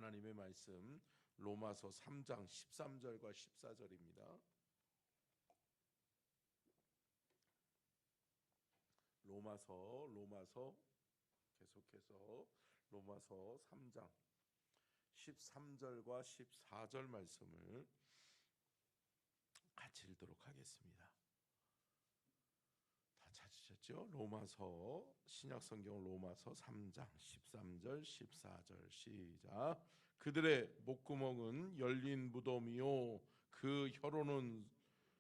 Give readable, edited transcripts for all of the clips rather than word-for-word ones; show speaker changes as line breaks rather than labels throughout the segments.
하나님의 말씀 로마서 3장 13절과 14절입니다. 로마서 계속해서 로마서 3장 13절과 14절 말씀을 같이 읽도록 하겠습니다. 다 찾으셨죠? 로마서 신약성경 로마서 3장 13절 14절 시작. 그들의 목구멍은 열린 무덤이요 그 혀로는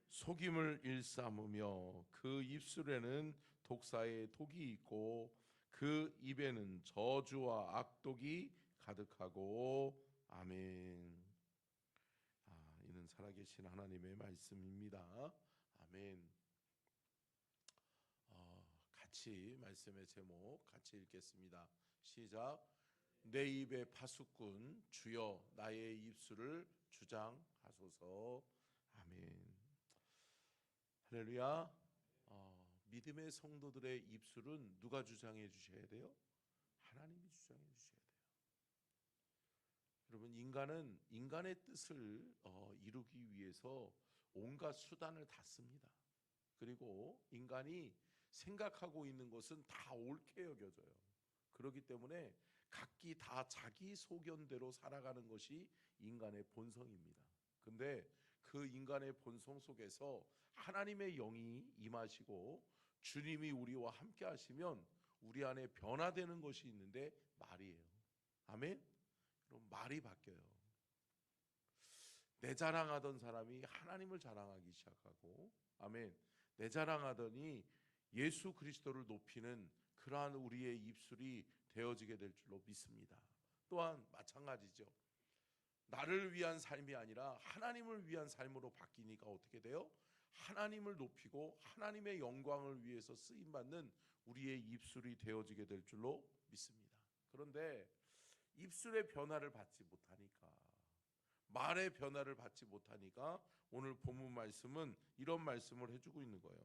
속임을 일삼으며 그 입술에는 독사의 독이 있고 그 입에는 저주와 악독이 가득하고. 아멘. 이는 살아계신 하나님의 말씀입니다. 아멘. 같이 말씀의 제목 같이 읽겠습니다. 시작. 내 입의 파수꾼 주여 나의 입술을 주장하소서. 아멘. 할렐루야. 믿음의 성도들의 입술은 누가 주장해 주셔야 돼요? 하나님이 주장해 주셔야 돼요. 여러분, 인간은 인간의 뜻을 이루기 위해서 온갖 수단을 다 씁니다. 그리고 인간이 생각하고 있는 것은 다 옳게 여겨져요. 그렇기 때문에 각기 다 자기 소견대로 살아가는 것이 인간의 본성입니다. 근데 그 인간의 본성 속에서 하나님의 영이 임하시고 주님이 우리와 함께 하시면 우리 안에 변화되는 것이 있는데 말이에요. 아멘? 그럼 말이 바뀌어요. 내 자랑하던 사람이 하나님을 자랑하기 시작하고, 아멘. 내 자랑하더니 예수 그리스도를 높이는 그러한 우리의 입술이 되어지게 될 줄로 믿습니다. 또한 마찬가지죠. 나를 위한 삶이 아니라 하나님을 위한 삶으로 바뀌니까 어떻게 돼요? 하나님을 높이고 하나님의 영광을 위해서 쓰임받는 우리의 입술이 되어지게 될 줄로 믿습니다. 그런데 입술의 변화를 받지 못하니까, 말의 변화를 받지 못하니까 오늘 본문 말씀은 이런 말씀을 해주고 있는 거예요.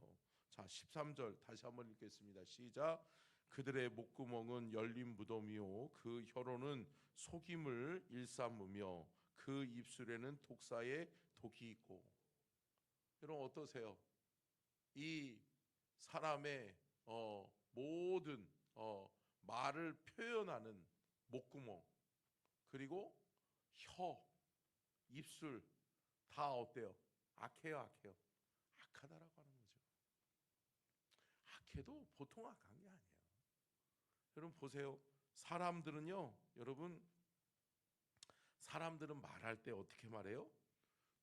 자, 13절 다시 한번 읽겠습니다. 시작. 그들의 목구멍은 열린 무덤이요 그 혀로는 속임을 일삼으며 그 입술에는 독사의 독이 있고. 여러분 어떠세요? 이 사람의 모든 말을 표현하는 목구멍 그리고 혀, 입술 다 어때요? 악해요? 악하다라고 하는 거죠. 악해도 보통 악한 게 아니에요. 여러분 보세요. 여러분 사람들은 말할 때 어떻게 말해요?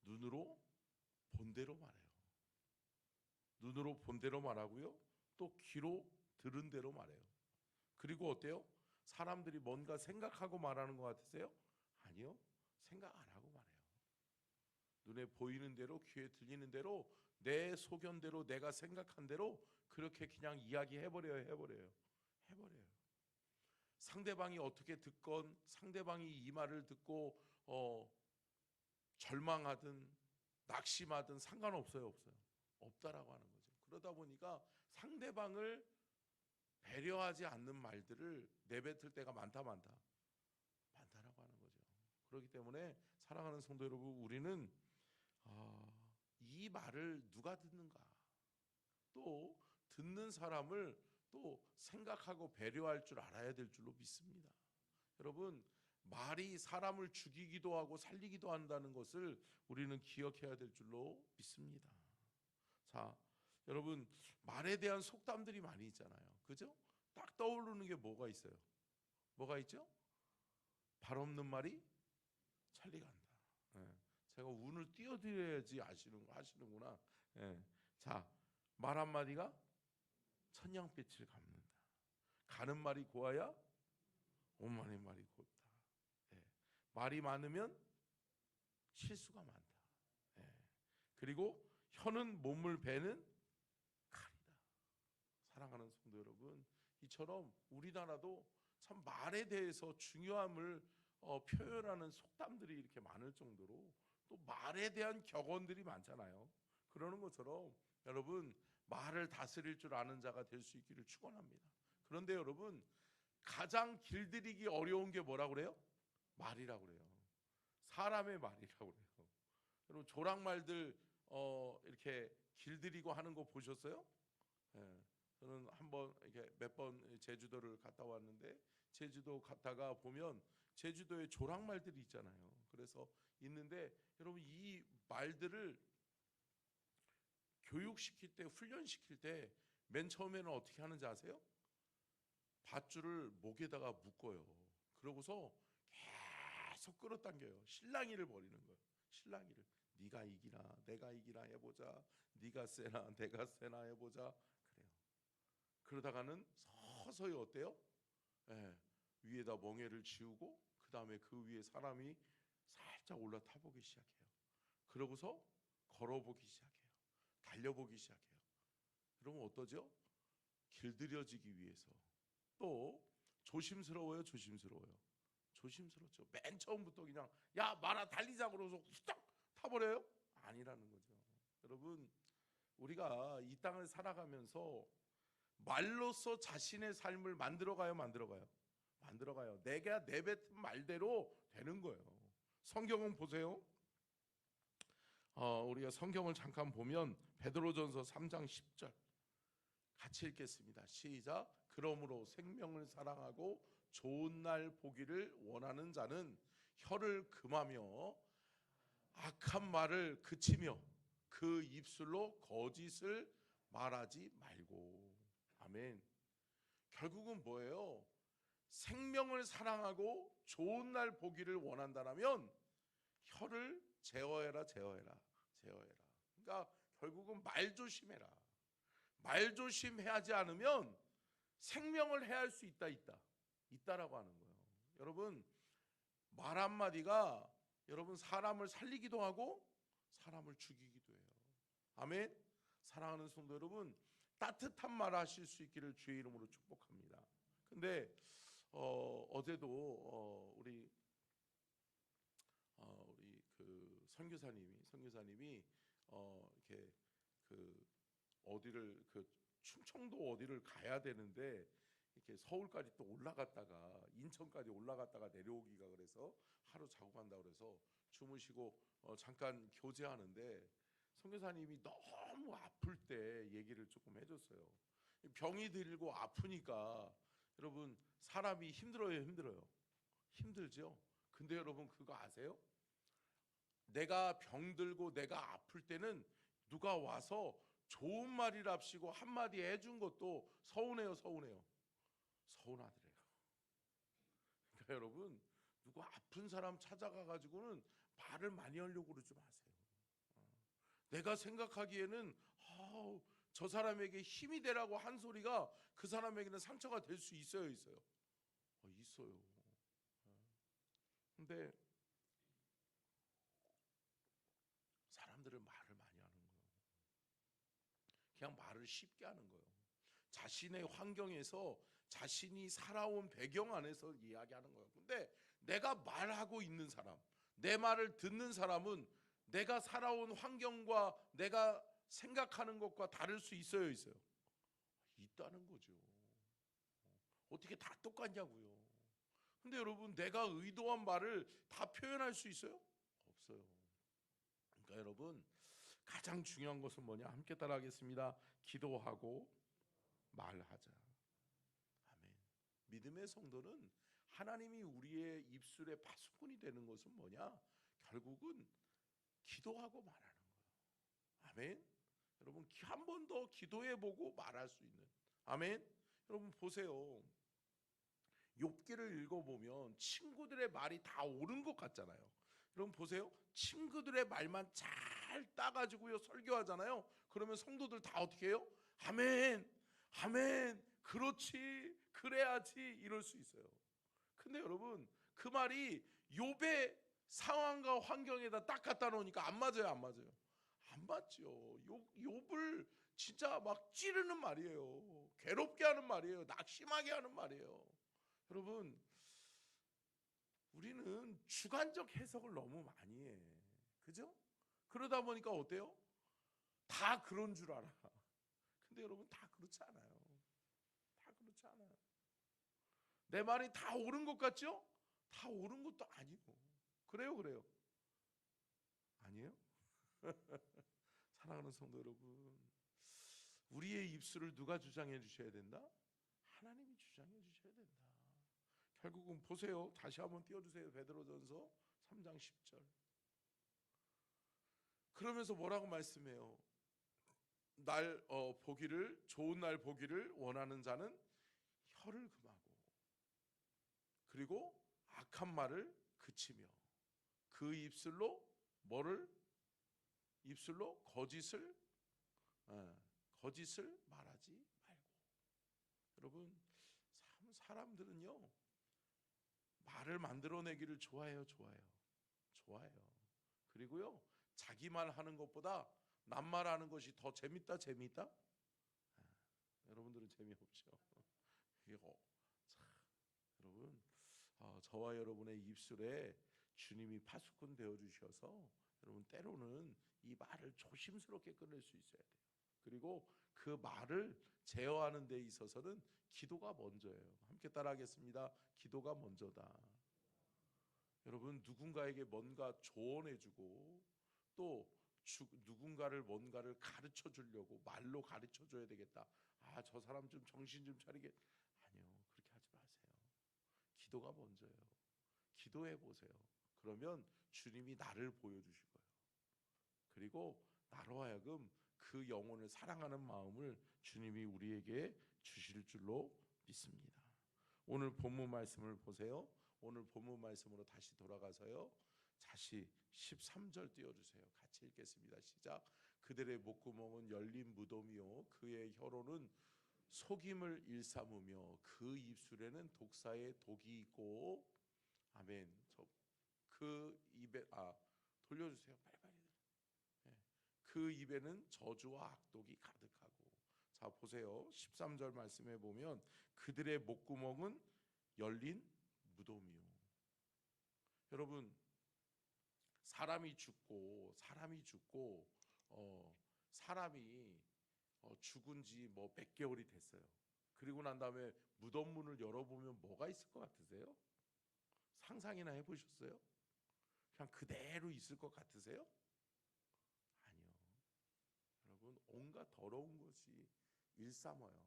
눈으로 본 대로 말해요. 눈으로 본 대로 말하고요. 또 귀로 들은 대로 말해요. 그리고 어때요? 사람들이 뭔가 생각하고 말하는 것 같으세요? 아니요. 생각 안 하고 말해요. 눈에 보이는 대로 귀에 들리는 대로 내 소견대로 내가 생각한 대로 그렇게 그냥 이야기해버려요. 상대방이 어떻게 듣건 상대방이 이 말을 듣고 절망하든 낙심하든 상관없어요. 없다라고 하는 거죠. 그러다 보니까 상대방을 배려하지 않는 말들을 내뱉을 때가 많다라고 하는 거죠. 그렇기 때문에 사랑하는 성도 여러분, 우리는 이 말을 누가 듣는가, 또 듣는 사람을 또 생각하고 배려할 줄 알아야 될 줄로 믿습니다. 여러분, 말이 사람을 죽이기도 하고 살리기도 한다는 것을 우리는 기억해야 될 줄로 믿습니다. 자, 여러분 말에 대한 속담들이 많이 있잖아요. 그죠? 딱 떠오르는 게 뭐가 있어요? 뭐가 있죠? 발 없는 말이 천리 간다. 제가 운을 띄워드려야지 하시는구나. 자, 말 한마디가 천냥빛을 갚는다. 가는 말이 고와야 오만의 말이 곱다. 말이 많으면 실수가 많다. 그리고 혀는 몸을 베는 칼이다. 사랑하는 성도 여러분, 이처럼 우리나라도 참 말에 대해서 중요함을 표현하는 속담들이 이렇게 많을 정도로 또 말에 대한 격언들이 많잖아요. 그러는 것처럼 여러분 말을 다스릴 줄 아는 자가 될 수 있기를 축원합니다. 그런데 여러분 가장 길들이기 어려운 게 뭐라고 그래요? 말이라고 그래요. 사람의 말이라고 그래요. 여러분 조랑말들 이렇게 길들이고 하는 거 보셨어요? 예. 저는 한번 이렇게 몇 번 제주도를 갔다 왔는데 제주도 갔다가 보면 제주도에 조랑말들이 있잖아요. 그래서 있는데 여러분 이 말들을 교육시킬 때 훈련시킬 때 맨 처음에는 어떻게 하는지 아세요? 밧줄을 목에다가 묶어요. 그러고서 계속 끌어당겨요. 실랑이를 벌이는 거예요. 실랑이를. 네가 이기나 내가 이기나 해보자. 네가 세나 내가 세나 해보자. 그래요. 그러다가는 서서히 어때요? 예, 위에다 멍에를 지우고 그 다음에 그 위에 사람이 살짝 올라타 보기 시작해요. 그러고서 걸어보기 시작해요. 달려보기 시작해요. 그러면 어떠죠? 길들여지기 위해서. 또 조심스러워요, 조심스러워요. 조심스럽죠. 맨 처음부터 그냥 야 마라 달리자 그러고서 후딱 타버려요? 아니라는 거죠. 여러분 우리가 이 땅을 살아가면서 말로써 자신의 삶을 만들어가요, 만들어가요? 만들어가요. 내가 내뱉은 말대로 되는 거예요. 성경은 보세요. 우리가 성경을 잠깐 보면 베드로전서 3장 10절 같이 읽겠습니다. 시작. 그러므로 생명을 사랑하고 좋은 날 보기를 원하는 자는 혀를 금하며 악한 말을 그치며 그 입술로 거짓을 말하지 말고. 아멘. 결국은 뭐예요? 생명을 사랑하고 좋은 날 보기를 원한다면 혀를 제어해라, 제어해라, 제어해라. 그러니까 결국은 말 조심해라. 말 조심하지 않으면 생명을 해할 수 있다라고 하는 거예요. 여러분 말 한마디가 여러분 사람을 살리기도 하고 사람을 죽이기도 해요. 아멘. 사랑하는 성도 여러분, 따뜻한 말 하실 수 있기를 주의 이름으로 축복합니다. 근데 어제도 우리 그 선교사님이 이렇게 그 어디를 그 충청도 어디를 가야 되는데 이렇게 서울까지 또 올라갔다가 인천까지 올라갔다가 내려오기가 그래서 하루 자고 간다 그래서 주무시고 잠깐 교제하는데 선교사님이 너무 아플 때 얘기를 조금 해줬어요. 병이 들고 아프니까 여러분 사람이 힘들어요. 힘들죠. 근데 여러분 그거 아세요? 내가 병들고 내가 아플 때는 누가 와서 좋은 말이랍시고 한마디 해준 것도 서운하더래요. 그러니까 여러분 누구 아픈 사람 찾아가 가지고는 말을 많이 하려고 그러지 마세요. 내가 생각하기에는 저 사람에게 힘이 되라고 한 소리가 그 사람에게는 상처가 될 수 있어요? 있어요. 근데 사람들은 말을 많이 하는 거예요. 그냥 말을 쉽게 하는 거예요. 자신의 환경에서 자신이 살아온 배경 안에서 이야기하는 거예요. 근데 내가 말하고 있는 사람, 내 말을 듣는 사람은 내가 살아온 환경과 내가 생각하는 것과 다를 수 있어요? 있어요? 있다는 거죠. 어떻게 다 똑같냐고요. 근데 여러분 내가 의도한 말을 다 표현할 수 있어요? 없어요. 그러니까 여러분 가장 중요한 것은 뭐냐? 함께 따라하겠습니다. 기도하고 말하자. 아멘. 믿음의 성도는 하나님이 우리의 입술의 파수꾼이 되는 것은 뭐냐? 결국은 기도하고 말하는 거예요. 아멘. 여러분 한 번 더 기도해보고 말할 수 있는. 아멘. 여러분 보세요. 욥기를 읽어보면 친구들의 말이 다 옳은 것 같잖아요. 여러분 보세요. 친구들의 말만 잘 따가지고요 설교하잖아요. 그러면 성도들 다 어떻게 해요? 아멘, 아멘, 그렇지, 그래야지 이럴 수 있어요. 근데 여러분 그 말이 욥의 상황과 환경에다 딱 갖다 놓으니까 안 맞아요, 안 맞아요? 안 맞죠. 욥을 진짜 막 찌르는 말이에요. 괴롭게 하는 말이에요. 낙심하게 하는 말이에요. 여러분 우리는 주관적 해석을 너무 많이 해. 그죠? 그러다 보니까 어때요? 다 그런 줄 알아. 근데 여러분 다 그렇지 않아요. 다 그렇지 않아요. 내 말이 다 옳은 것 같죠? 다 옳은 것도 아니고. 그래요. 아니에요? 사랑하는 성도 여러분, 우리의 입술을 누가 주장해 주셔야 된다? 하나님이 주장해 주셔야 된다. 결국은 보세요. 다시 한번 띄워주세요. 베드로전서 3장 10절. 그러면서 뭐라고 말씀해요? 좋은 날 보기를 원하는 자는 혀를 금하고, 그리고 악한 말을 그치며, 그 입술로 거짓을 말하지 말고. 여러분, 참 사람들은요, 말을 만들어내기를 좋아해요. 그리고요, 자기 말 하는 것보다 남 말하는 것이 더 재밌다. 여러분들은 재미없죠. 이거 여러분, 저와 여러분의 입술에 주님이 파수꾼 되어 주셔서 여러분 때로는 이 말을 조심스럽게 끊을 수 있어야 돼요. 그리고 그 말을 제어하는 데 있어서는 기도가 먼저예요. 함께 따라하겠습니다. 기도가 먼저다. 여러분, 누군가에게 뭔가 조언해주고 또 누군가를 뭔가를 가르쳐 주려고 말로 가르쳐 줘야 되겠다. 저 사람 좀 정신 좀 차리게. 아니요, 그렇게 하지 마세요. 기도가 먼저예요. 기도해 보세요. 그러면 주님이 나를 보여주실 거예요. 그리고 나로 하여금 그 영혼을 사랑하는 마음을 주님이 우리에게 주실 줄로 믿습니다. 오늘 본문 말씀을 보세요. 오늘 본문 말씀으로 다시 돌아가서요, 다시 13절 띄워주세요. 같이 읽겠습니다. 시작. 그들의 목구멍은 열린 무덤이요, 그의 혀로는 속임을 일삼으며, 그 입술에는 독사의 독이 있고. 아멘. 그 입에 돌려주세요. 빨리빨리. 그 입에는 저주와 악독이 가득하고. 자, 보세요. 13절 말씀해 보면 그들의 목구멍은 열린 무덤이요. 여러분, 사람이 죽고 사람이 죽은 지 뭐 몇 개월이 됐어요. 그리고 난 다음에 무덤 문을 열어보면 뭐가 있을 것 같으세요? 상상이나 해보셨어요? 그냥 그대로 있을 것 같으세요? 아니요. 여러분, 온갖 더러운 것이 일삼아요.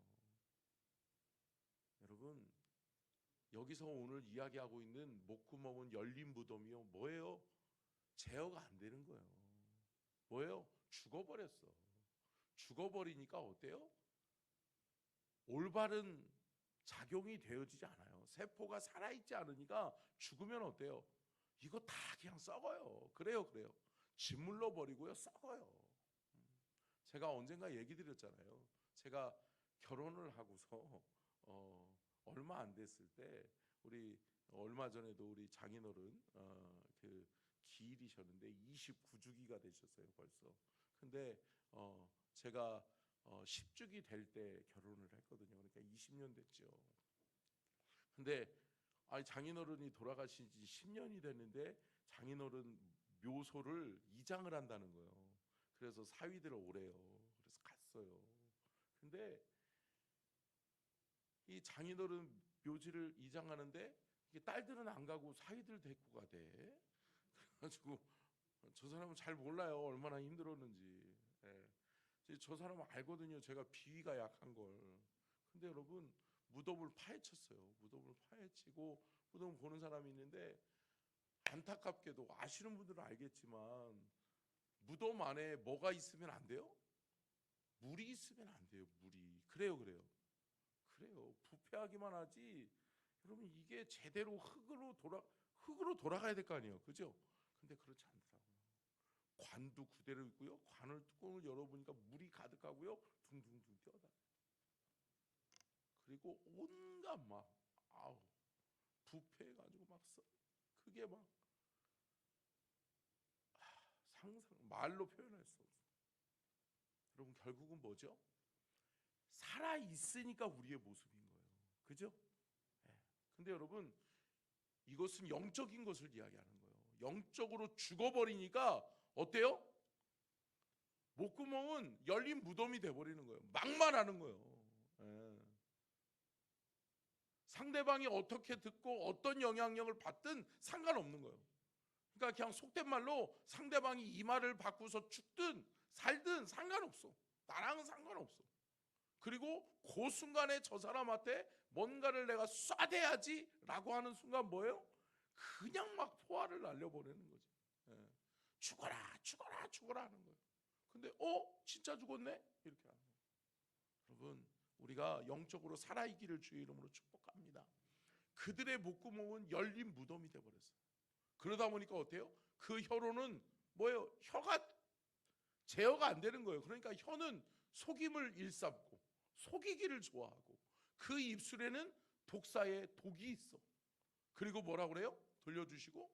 여러분, 여기서 오늘 이야기하고 있는 목구멍은 열린 무덤이요, 뭐예요? 제어가 안 되는 거예요. 뭐예요? 죽어버렸어. 죽어버리니까 어때요? 올바른 작용이 되어지지 않아요. 세포가 살아있지 않으니까 죽으면 어때요? 이거 다 그냥 썩어요. 그래요. 짓물러 버리고요, 썩어요. 제가 언젠가 얘기 드렸잖아요. 제가 결혼을 하고서 얼마 안 됐을 때, 우리 얼마 전에도 우리 장인어른 그 기일이셨는데 29주기가 되셨어요, 벌써. 근데 제가 10주기 될 때 결혼을 했거든요. 그러니까 20년 됐죠. 근데 장인어른이 돌아가신 지 10년이 됐는데 장인어른 묘소를 이장을 한다는 거예요. 그래서 사위들 오래요. 그래서 갔어요. 근데 이 장인어른 묘지를 이장하는데 이게 딸들은 안 가고 사위들 데리고 가대. 그래가지고 저 사람은 잘 몰라요, 얼마나 힘들었는지. 예. 저 사람은 알거든요, 제가 비위가 약한 걸. 근데 여러분, 무덤을 파헤쳤어요. 무덤을 파헤치고 무덤 보는 사람이 있는데, 안타깝게도 아시는 분들은 알겠지만 무덤 안에 뭐가 있으면 안 돼요? 물이 있으면 안 돼요. 물이. 그래요. 부패하기만 하지. 여러분, 이게 제대로 흙으로 돌아가야 될 거 아니에요, 그죠? 근데 그렇지 않더라고요. 관도 그대로 있고요. 관을 뚜껑을 열어보니까 물이 가득하고요. 둥둥둥 뛰어다녀요. 그리고 온갖 부패해가지고 그게 말로 표현할 수 없어요. 여러분, 결국은 뭐죠? 살아 있으니까 우리의 모습인 거예요. 그죠? 네. 근데 여러분, 이것은 영적인 것을 이야기하는 거예요. 영적으로 죽어버리니까 어때요? 목구멍은 열린 무덤이 돼버리는 거예요. 막말하는 거예요. 네. 상대방이 어떻게 듣고 어떤 영향력을 받든 상관없는 거예요. 그러니까 그냥 속된 말로 상대방이 이 말을 받고서 죽든 살든 상관없어. 나랑은 상관없어. 그리고 그 순간에 저 사람한테 뭔가를 내가 쏴대야지 라고 하는 순간 뭐예요? 그냥 막 포화를 날려버리는 거지. 예. 죽어라 죽어라 죽어라 하는 거예요. 근데 진짜 죽었네? 이렇게 하는 거예요. 여러분, 우리가 영적으로 살아있기를 주의 이름으로 축복합니다. 그들의 목구멍은 열린 무덤이 되어버렸어요. 그러다 보니까 어때요? 그 혀로는 뭐예요? 혀가 제어가 안 되는 거예요. 그러니까 혀는 속임을 일삼고 속이기를 좋아하고 그 입술에는 독사의 독이 있어. 그리고 뭐라 그래요? 돌려주시고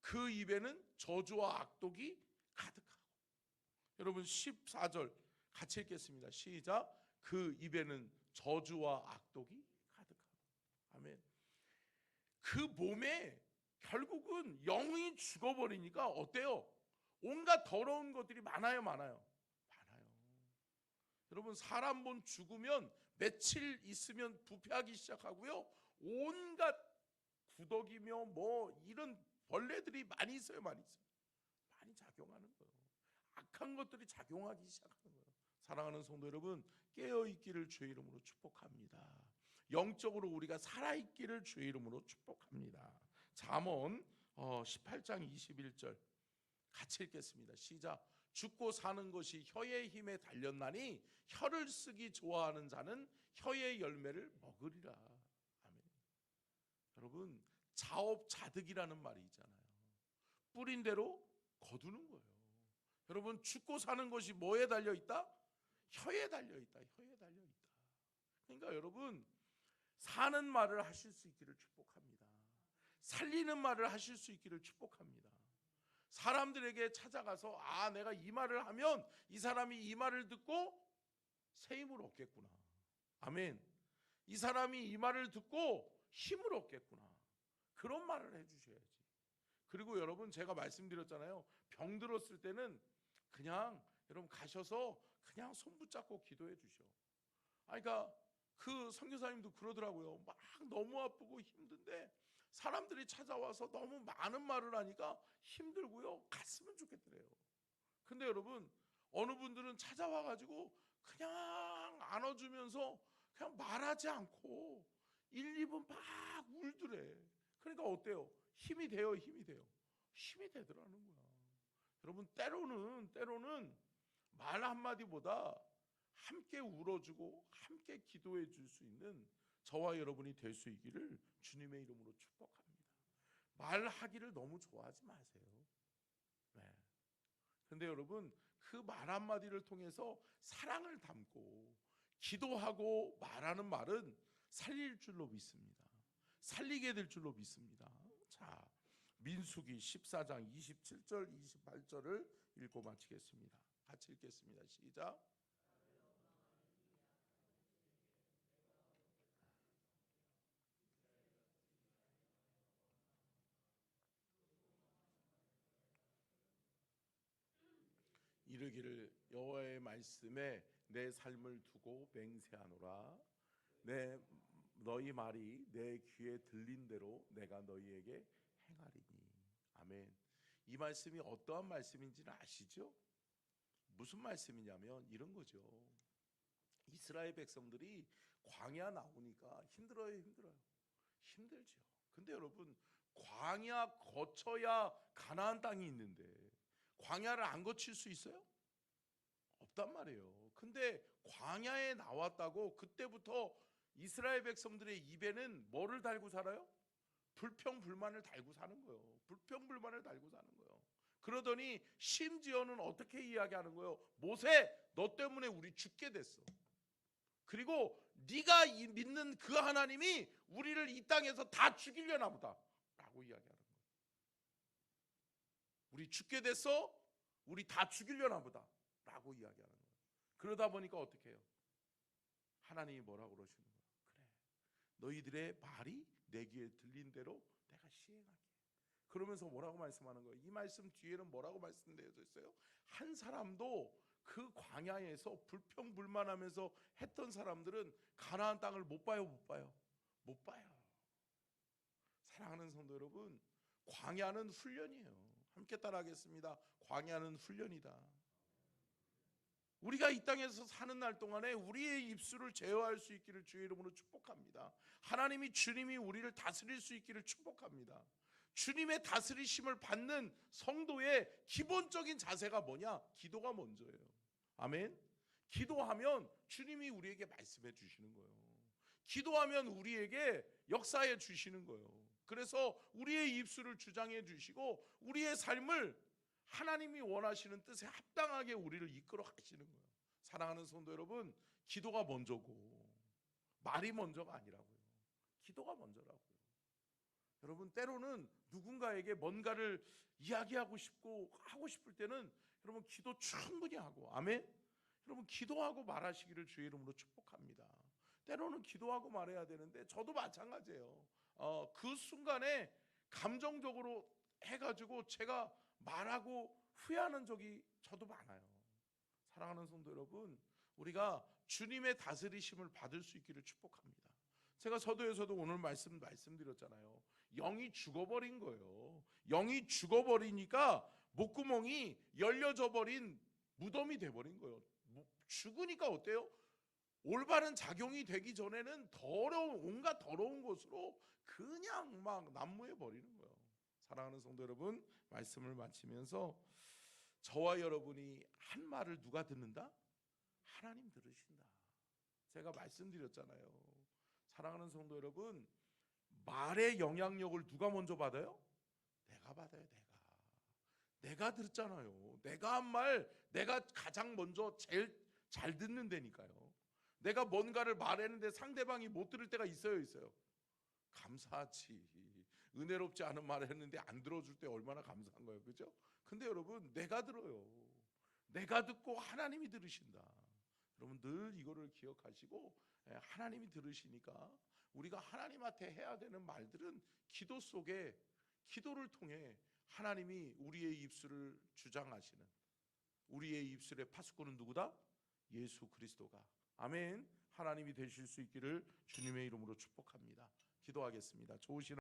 그 입에는 저주와 악독이 가득하고. 여러분 14절 같이 읽겠습니다. 시작. 그 입에는 저주와 악독이 가득하고. 아멘. 그 몸에 결국은 영이 죽어버리니까 어때요? 온갖 더러운 것들이 많아요, 많아요? 많아요. 여러분, 사람 몸 죽으면 며칠 있으면 부패하기 시작하고요, 온갖 구더기며 뭐 이런 벌레들이 많이 있어요, 많이 있어요. 많이 작용하는 거예요. 악한 것들이 작용하기 시작하는 거예요. 사랑하는 성도 여러분, 깨어있기를 주의 이름으로 축복합니다. 영적으로 우리가 살아있기를 주의 이름으로 축복합니다. 잠언 18장 21절 같이 읽겠습니다. 시작. 죽고 사는 것이 혀의 힘에 달렸나니 혀를 쓰기 좋아하는 자는 혀의 열매를 먹으리라. 아멘. 여러분, 자업자득이라는 말이 있잖아요. 뿌린 대로 거두는 거예요. 여러분, 죽고 사는 것이 뭐에 달려있다? 혀에 달려있다. 혀에 달려있다. 그러니까 여러분, 사는 말을 하실 수 있기를 축복합니다. 살리는 말을 하실 수 있기를 축복합니다. 사람들에게 찾아가서 내가 이 말을 하면 이 사람이 이 말을 듣고 새 힘을 얻겠구나. 아멘. 이 사람이 이 말을 듣고 힘을 얻겠구나. 그런 말을 해주셔야지. 그리고 여러분, 제가 말씀드렸잖아요. 병 들었을 때는 그냥 여러분 가셔서 그냥 손 붙잡고 기도해 주셔. 그러니까 그 선교사님도 그러더라고요. 막 너무 아프고 힘든데 사람들이 찾아와서 너무 많은 말을 하니까 힘들고요, 갔으면 좋겠더래요. 근데 여러분, 어느 분들은 찾아와가지고 그냥 안아주면서 그냥 말하지 않고 1, 2분 막 울더래. 그러니까 어때요? 힘이 돼요, 힘이 돼요. 힘이 되더라는 거야. 여러분, 때로는 말 한마디보다 함께 울어주고 함께 기도해 줄 수 있는 저와 여러분이 될 수 있기를 주님의 이름으로 축복합니다. 말하기를 너무 좋아하지 마세요. 네. 근데 여러분, 그 말 한마디를 통해서 사랑을 담고 기도하고 말하는 말은 살릴 줄로 믿습니다. 살리게 될 줄로 믿습니다. 자, 민수기 14장 27절 28절을 읽고 마치겠습니다. 같이 읽겠습니다. 시작. 이르기를 여호와의 말씀에 내 삶을 두고 맹세하노라. 너희 말이 내 귀에 들린 대로 내가 너희에게 행하리니. 아멘. 이 말씀이 어떠한 말씀인지는 아시죠? 무슨 말씀이냐면 이런 거죠. 이스라엘 백성들이 광야 나오니까 힘들어요. 힘들죠. 근데 여러분, 광야 거쳐야 가나안 땅이 있는데 광야를 안 거칠 수 있어요? 없단 말이에요. 근데 광야에 나왔다고 그때부터 이스라엘 백성들의 입에는 뭐를 달고 살아요? 불평불만을 달고 사는 거예요. 불평불만을 달고 사는 거예요. 그러더니 심지어는 어떻게 이야기하는 거예요? 모세, 너 때문에 우리 죽게 됐어. 그리고 네가 믿는 그 하나님이 우리를 이 땅에서 다 죽이려나 보다 라고 이야기하는 거예요. 우리 죽게 됐어? 우리 다 죽이려나 보다 라고 이야기하는 거예요. 그러다 보니까 어떻게 해요? 하나님이 뭐라고 그러시는 거예요? 그래, 너희들의 말이 내 귀에 들린 대로 내가 시행할게. 그러면서 뭐라고 말씀하는 거예요? 이 말씀 뒤에는 뭐라고 말씀되어져 있어요? 한 사람도 그 광야에서 불평불만하면서 했던 사람들은 가나안 땅을 못 봐요, 못 봐요? 못 봐요. 사랑하는 성도 여러분, 광야는 훈련이에요. 함께 따라하겠습니다. 광야는 훈련이다. 우리가 이 땅에서 사는 날 동안에 우리의 입술을 제어할 수 있기를 주의 이름으로 축복합니다. 하나님이 주님이 우리를 다스릴 수 있기를 축복합니다. 주님의 다스리심을 받는 성도의 기본적인 자세가 뭐냐? 기도가 먼저예요. 아멘. 기도하면 주님이 우리에게 말씀해 주시는 거예요. 기도하면 우리에게 역사해 주시는 거예요. 그래서 우리의 입술을 주장해 주시고 우리의 삶을 하나님이 원하시는 뜻에 합당하게 우리를 이끌어 가시는 거예요. 사랑하는 성도 여러분, 기도가 먼저고 말이 먼저가 아니라고요. 기도가 먼저라고요. 여러분, 때로는 누군가에게 뭔가를 이야기하고 싶고 하고 싶을 때는 여러분 기도 충분히 하고, 아멘. 여러분 기도하고 말하시기를 주의 이름으로 축복합니다. 때로는 기도하고 말해야 되는데 저도 마찬가지예요. 그 순간에 감정적으로 해가지고 제가 말하고 후회하는 적이 저도 많아요. 사랑하는 성도 여러분, 우리가 주님의 다스리심을 받을 수 있기를 축복합니다. 제가 서두에서도 오늘 말씀드렸잖아요. 영이 죽어버린 거예요. 영이 죽어버리니까 목구멍이 열려져 버린 무덤이 돼버린 거예요. 죽으니까 어때요? 올바른 작용이 되기 전에는 온갖 더러운 것으로 그냥 막 난무해 버리는 거예요. 사랑하는 성도 여러분, 말씀을 마치면서 저와 여러분이 한 말을 누가 듣는다? 하나님 들으신다. 제가 말씀드렸잖아요. 사랑하는 성도 여러분, 말의 영향력을 누가 먼저 받아요? 내가 받아요. 내가 듣잖아요. 내가 한 말 내가 가장 먼저 제일 잘 듣는 데니까요. 내가 뭔가를 말했는데 상대방이 못 들을 때가 있어요. 감사하지. 은혜롭지 않은 말을 했는데 안 들어줄 때 얼마나 감사한 거예요. 그죠? 근데 여러분, 내가 들어요. 내가 듣고 하나님이 들으신다. 여러분 늘 이거를 기억하시고, 하나님이 들으시니까 우리가 하나님한테 해야 되는 말들은 기도 속에, 기도를 통해 하나님이 우리의 입술을 주장하시는, 우리의 입술의 파수꾼은 누구다? 예수 그리스도가, 아멘, 하나님이 되실 수 있기를 주님의 이름으로 축복합니다. 기도하겠습니다. 좋으신